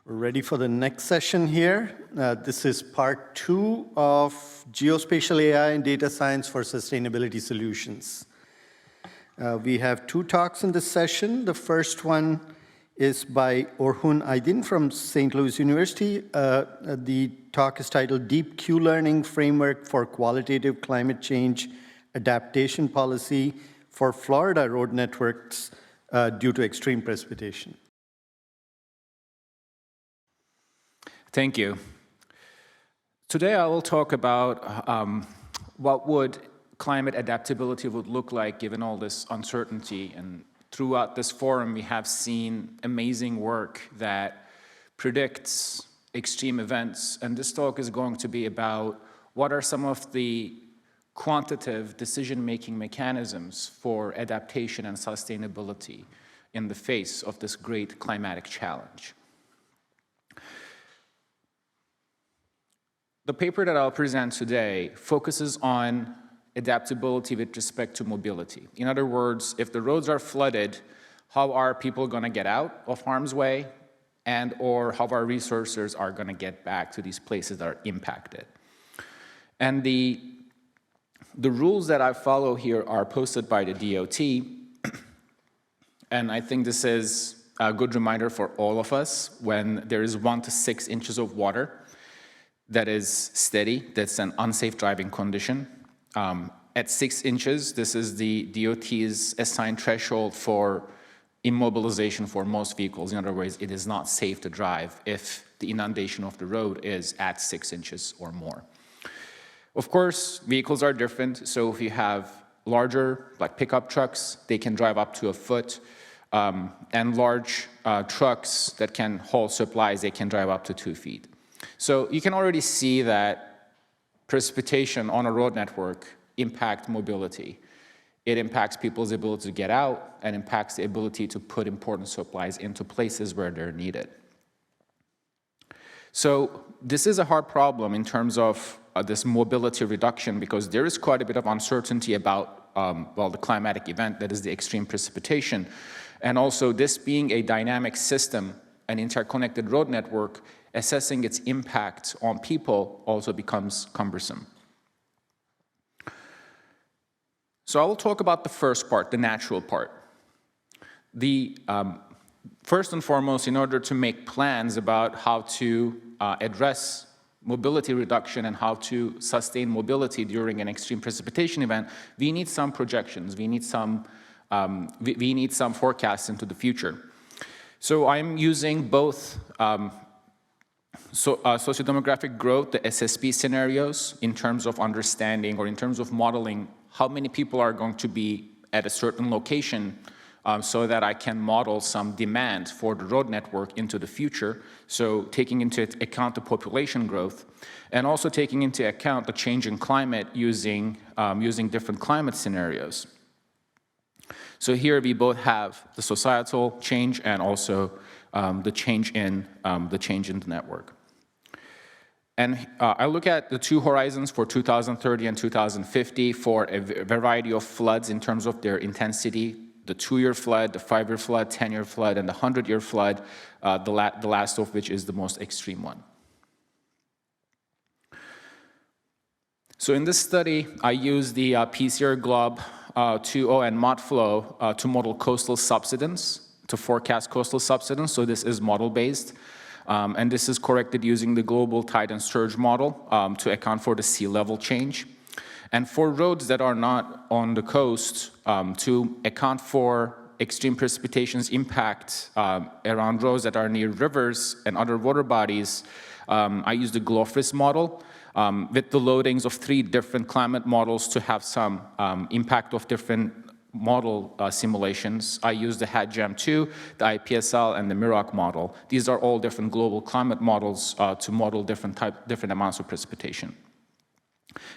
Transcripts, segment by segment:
We're ready for the next session here. This is part 2 of Geospatial AI and Data Science for Sustainability Solutions. We have 2 talks in this session. The first one is by Orhun Aydin from St. Louis University. The talk is titled Deep Q-Learning Framework for Qualitative Climate Change Adaptation Policy for Florida Road Networks Due to Extreme Precipitation. Thank you. Today I will talk about what would climate adaptability would look like given all this uncertainty. And throughout this forum, we have seen amazing work that predicts extreme events. And this talk is going to be about what are some of the quantitative decision-making mechanisms for adaptation and sustainability in the face of this great climatic challenge. The paper that I'll present today focuses on adaptability with respect to mobility. In other words, if the roads are flooded, how are people going to get out of harm's way, and or how our resources are going to get back to these places that are impacted. And the rules that I follow here are posted by the DOT, and I think this is a good reminder for all of us when there is 1 to 6 inches of water that is steady, that's an unsafe driving condition. At 6 inches, this is the DOT's assigned threshold for immobilization for most vehicles. In other words, it is not safe to drive if the inundation of the road is at 6 inches or more. Of course, vehicles are different, so if you have larger, like pickup trucks, they can drive up to a foot, and large trucks that can haul supplies, they can drive up to 2 feet. So you can already see that precipitation on a road network impacts mobility. It impacts people's ability to get out and impacts the ability to put important supplies into places where they're needed. So this is a hard problem in terms of this mobility reduction because there is quite a bit of uncertainty about, the climatic event that is the extreme precipitation. And also this being a dynamic system, an interconnected road network, assessing its impact on people also becomes cumbersome. So I will talk about the first part, the natural part. First and foremost, in order to make plans about how to address mobility reduction and how to sustain mobility during an extreme precipitation event, we need some projections. We need some forecasts into the future. So I'm using both sociodemographic growth, the SSP scenarios, in terms of understanding or in terms of modeling how many people are going to be at a certain location so that I can model some demand for the road network into the future. So taking into account the population growth and also taking into account the change in climate using different climate scenarios. So here we both have the societal change and also the change in the network. And I look at the 2 horizons for 2030 and 2050 for a variety of floods in terms of their intensity, the 2-year flood, the 5-year flood, 10-year flood, and the 100-year flood, the last of which is the most extreme one. So in this study, I use the PCR Glob 2.0 and ModFlow to model coastal subsidence, to forecast coastal subsidence. So this is model-based. And this is corrected using the global tide and surge model to account for the sea level change. And for roads that are not on the coast, to account for extreme precipitation's impact around roads that are near rivers and other water bodies, I use the GLOFRIS model with the loadings of 3 different climate models to have some impact of different model simulations. I use the HADGEM2, the IPSL, and the MIROC model. These are all different global climate models to model different amounts of precipitation.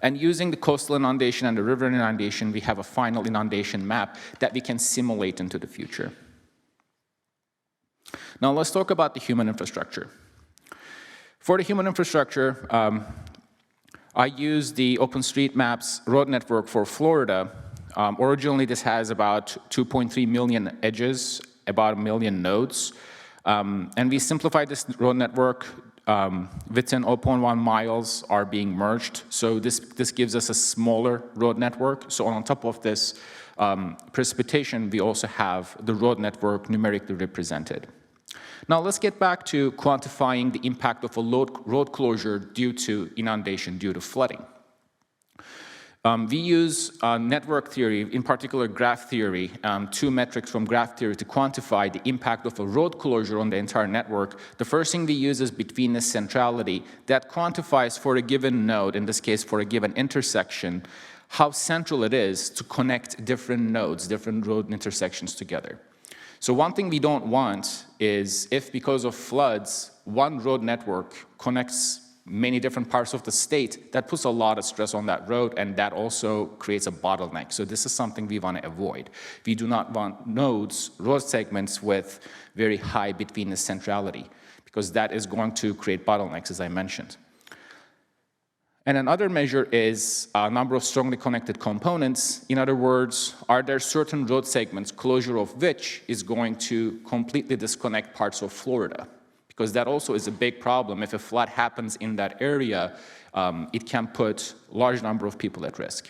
And using the coastal inundation and the river inundation, we have a final inundation map that we can simulate into the future. Now let's talk about the human infrastructure. For the human infrastructure, I use the OpenStreetMap's road network for Florida. Originally, this has about 2.3 million edges, about 1 million nodes. And we simplified this road network. Within 0.1 miles are being merged. So this gives us a smaller road network. So on top of this precipitation, we also have the road network numerically represented. Now let's get back to quantifying the impact of a road closure due to inundation, due to flooding. We use network theory, in particular graph theory, two metrics from graph theory to quantify the impact of a road closure on the entire network. The first thing we use is betweenness centrality that quantifies for a given node, in this case for a given intersection, how central it is to connect different nodes, different road intersections together. So one thing we don't want is if because of floods, one road network connects many different parts of the state, that puts a lot of stress on that road, and that also creates a bottleneck. So this is something we want to avoid. We do not want nodes, road segments with very high betweenness centrality, because that is going to create bottlenecks, as I mentioned. And another measure is a number of strongly connected components. In other words, are there certain road segments, closure of which is going to completely disconnect parts of Florida? Because that also is a big problem. If a flood happens in that area, it can put a large number of people at risk.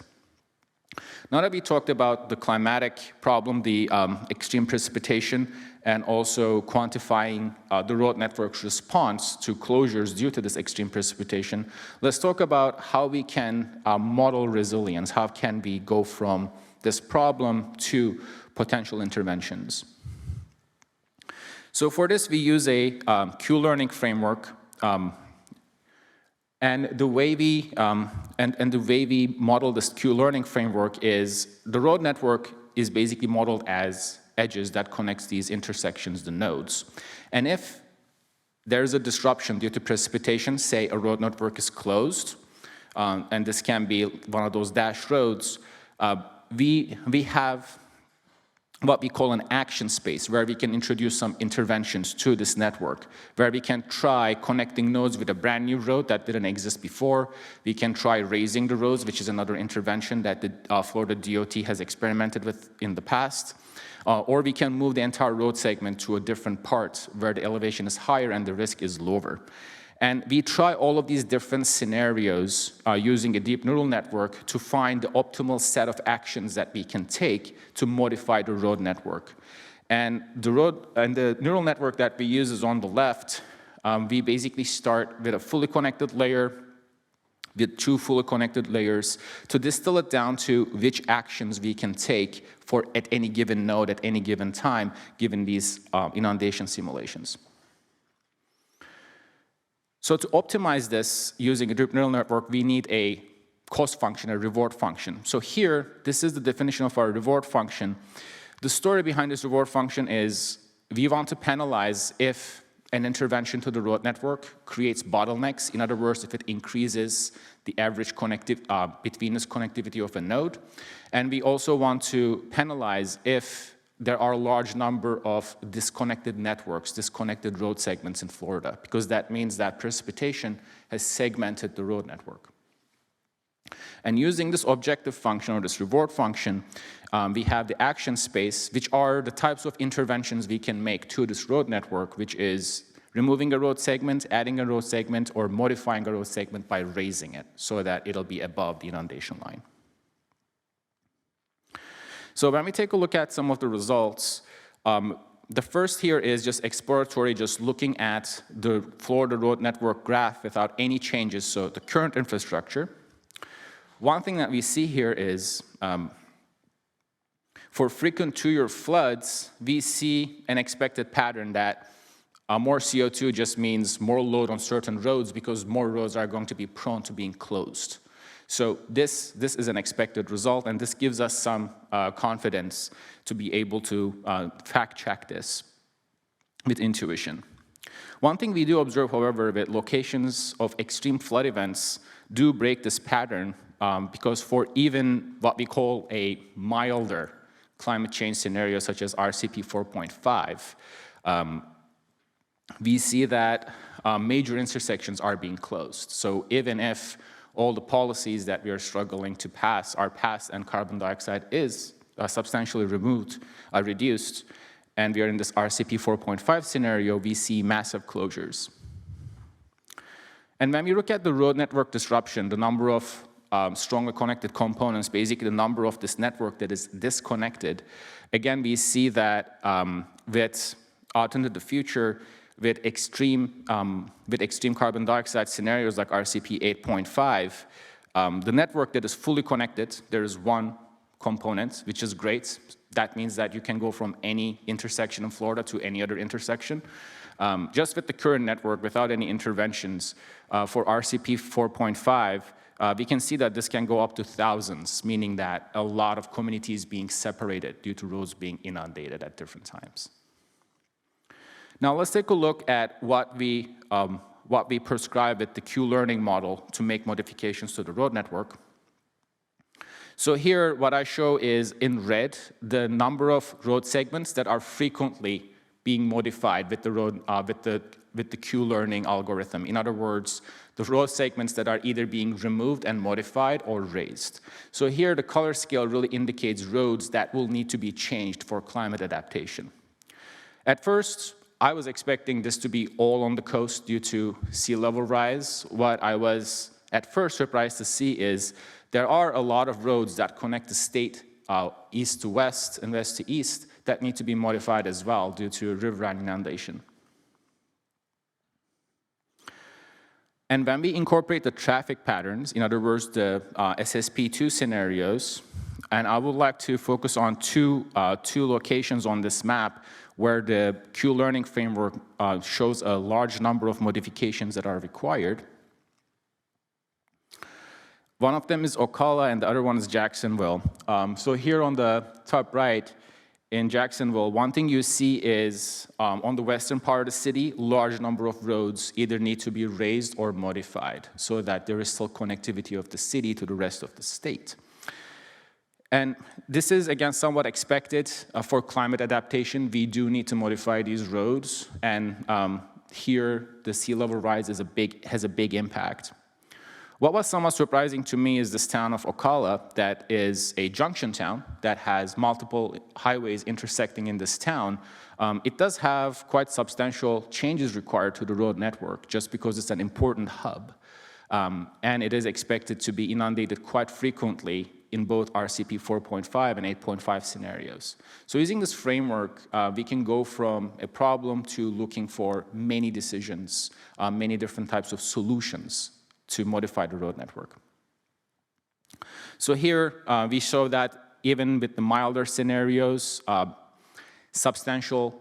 Now that we talked about the climatic problem, the extreme precipitation, and also quantifying the road network's response to closures due to this extreme precipitation, let's talk about how we can model resilience. How can we go from this problem to potential interventions? So for this, we use a Q-learning framework, and the way we model this Q-learning framework is the road network is basically modeled as edges that connects these intersections, the nodes. And if there's a disruption due to precipitation, say a road network is closed, and this can be one of those dash roads, we have what we call an action space, where we can introduce some interventions to this network, where we can try connecting nodes with a brand new road that didn't exist before. We can try raising the roads, which is another intervention that the Florida DOT has experimented with in the past. Or we can move the entire road segment to a different part where the elevation is higher and the risk is lower. And we try all of these different scenarios using a deep neural network to find the optimal set of actions that we can take to modify the road network. And the neural network that we use is on the left. We basically start with a fully connected layer, with two fully connected layers, to distill it down to which actions we can take for at any given node at any given time, given these inundation simulations. So to optimize this using a deep neural network, we need a cost function, a reward function. So here, this is the definition of our reward function. The story behind this reward function is we want to penalize if an intervention to the road network creates bottlenecks. In other words, if it increases the average betweenness connectivity of a node. And we also want to penalize if there are a large number of disconnected networks, disconnected road segments in Florida, because that means that precipitation has segmented the road network. And using this objective function or this reward function, we have the action space, which are the types of interventions we can make to this road network, which is removing a road segment, adding a road segment, or modifying a road segment by raising it so that it'll be above the inundation line. So when we take a look at some of the results, the first here is just exploratory, just looking at the Florida road network graph without any changes, so the current infrastructure. One thing that we see here is for frequent two-year floods, we see an expected pattern that more CO2 just means more load on certain roads because more roads are going to be prone to being closed. So this is an expected result, and this gives us some confidence to be able to fact-check this with intuition. One thing we do observe, however, with locations of extreme flood events do break this pattern because for even what we call a milder climate change scenario, such as RCP 4.5, we see that major intersections are being closed. So even if all the policies that we are struggling to pass are passed and carbon dioxide is substantially reduced, and we are in this RCP 4.5 scenario, we see massive closures. And when we look at the road network disruption, the number of strongly connected components, basically the number of this network that is disconnected, again, we see that with out into the future, with extreme carbon dioxide scenarios like RCP 8.5, the network that is fully connected, there is one component, which is great. That means that you can go from any intersection in Florida to any other intersection. Just with the current network, without any interventions, for RCP 4.5, we can see that this can go up to thousands, meaning that a lot of communities being separated due to roads being inundated at different times. Now let's take a look at what we prescribe with the Q-learning model to make modifications to the road network. So here, what I show is in red the number of road segments that are frequently being modified with the Q-learning algorithm. In other words, the road segments that are either being removed and modified or raised. So here, the color scale really indicates roads that will need to be changed for climate adaptation. At first, I was expecting this to be all on the coast due to sea level rise. What I was at first surprised to see is there are a lot of roads that connect the state east to west and west to east that need to be modified as well due to riverine inundation. And when we incorporate the traffic patterns, in other words, the SSP2 scenarios, and I would like to focus on two locations on this map where the Q-learning framework shows a large number of modifications that are required. One of them is Ocala, and the other one is Jacksonville. So here on the top right, in Jacksonville, one thing you see is on the western part of the city, large number of roads either need to be raised or modified so that there is still connectivity of the city to the rest of the state. And this is, again, somewhat expected for climate adaptation. We do need to modify these roads, and here the sea level rise has a big impact. What was somewhat surprising to me is this town of Ocala that is a junction town that has multiple highways intersecting in this town. It does have quite substantial changes required to the road network just because it's an important hub. And it is expected to be inundated quite frequently in both RCP 4.5 and 8.5 scenarios. So using this framework, we can go from a problem to looking for many decisions, many different types of solutions to modify the road network. So here, we show that even with the milder scenarios, substantial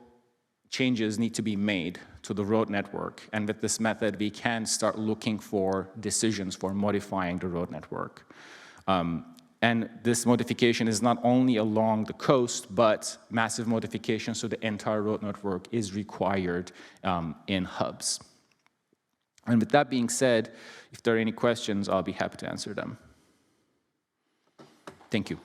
changes need to be made to the road network. And with this method, we can start looking for decisions for modifying the road network. And this modification is not only along the coast, but massive modification so the entire road network is required in hubs. And with that being said, if there are any questions, I'll be happy to answer them. Thank you.